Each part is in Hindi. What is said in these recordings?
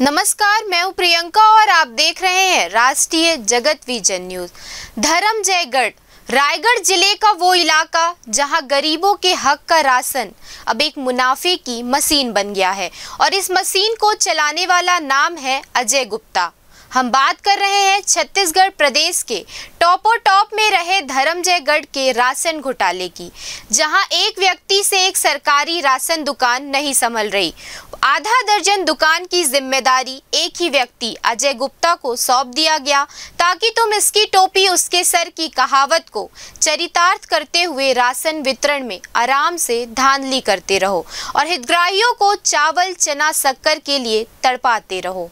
नमस्कार, मैं हूं प्रियंका और आप देख रहे हैं राष्ट्रीय जगत विजन न्यूज। धर्मजयगढ़ रायगढ़ जिले का वो इलाका जहां गरीबों के हक का राशन अब एक मुनाफे की मशीन बन गया है और इस मशीन को चलाने वाला नाम है अजय गुप्ता। हम बात कर रहे हैं छत्तीसगढ़ प्रदेश के टॉप में रहे धर्मजयगढ़ के राशन घोटाले की, जहां एक व्यक्ति से एक सरकारी राशन दुकान नहीं संभल रही। आधा दर्जन दुकान की जिम्मेदारी एक ही व्यक्ति अजय गुप्ता को सौंप दिया गया ताकि तुम इसकी टोपी उसके सर की कहावत को चरितार्थ करते हुए राशन वितरण में आराम से धांधली करते रहो और हितग्राहियों को चावल चना शक्कर के लिए तड़पाते रहो।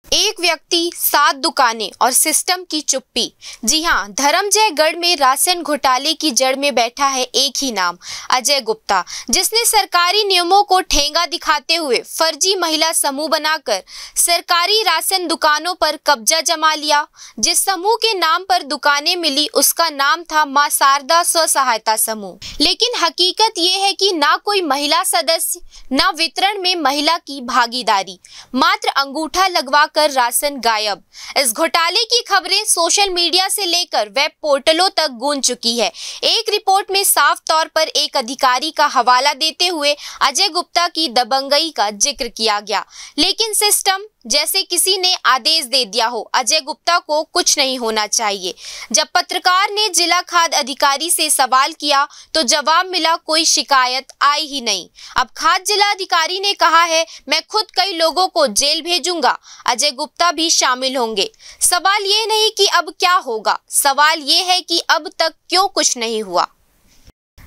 एक व्यक्ति, 7 दुकानें और सिस्टम की चुप्पी। जी हां, धर्मजयगढ़ में राशन घोटाले की जड़ में बैठा है एक ही नाम, अजय गुप्ता, जिसने सरकारी नियमों को ठेंगा दिखाते हुए फर्जी महिला समूह बनाकर सरकारी राशन दुकानों पर कब्जा जमा लिया। जिस समूह के नाम पर दुकानें मिली उसका नाम था मां शारदा स्व सहायता समूह, लेकिन हकीकत ये है कि ना कोई महिला सदस्य, ना वितरण में महिला की भागीदारी, मात्र अंगूठा लगवा राशन गायब। इस घोटाले की खबरें सोशल मीडिया से लेकर वेब पोर्टलों तक गूंज चुकी है। एक रिपोर्ट में साफ तौर पर एक अधिकारी का हवाला देते हुए अजय गुप्ता की दबंगई का जिक्र किया गया, लेकिन सिस्टम जैसे किसी ने आदेश दे दिया हो, अजय गुप्ता को कुछ नहीं होना चाहिए। जब पत्रकार ने जिला खाद्य अधिकारी से सवाल किया तो जवाब मिला कोई शिकायत आई ही नहीं। अब खाद्य जिला अधिकारी ने कहा है मैं खुद कई लोगों को जेल भेजूंगा, अजय गुप्ता भी शामिल होंगे। सवाल ये नहीं कि अब क्या होगा, सवाल ये है कि अब तक क्यों कुछ नहीं हुआ।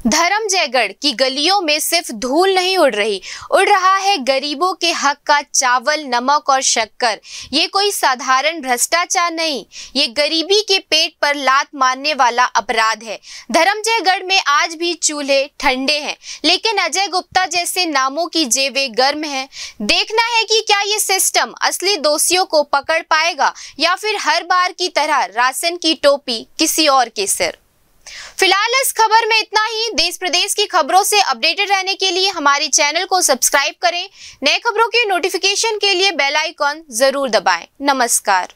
धर्मजयगढ़ की गलियों में सिर्फ धूल नहीं उड़ रही, उड़ रहा है गरीबों के हक का चावल, नमक और शक्कर। ये कोई साधारण भ्रष्टाचार नहीं, ये गरीबी के पेट पर लात मारने वाला अपराध है। धर्मजयगढ़ में आज भी चूल्हे ठंडे हैं, लेकिन अजय गुप्ता जैसे नामों की जेबें गर्म हैं। देखना है कि क्या ये सिस्टम असली दोषियों को पकड़ पाएगा या फिर हर बार की तरह राशन की टोपी किसी और के सिर। फिलहाल इस खबर में इतना ही। देश प्रदेश की खबरों से अपडेटेड रहने के लिए हमारे चैनल को सब्सक्राइब करें। नए खबरों की नोटिफिकेशन के लिए बेल आइकॉन जरूर दबाएं। नमस्कार।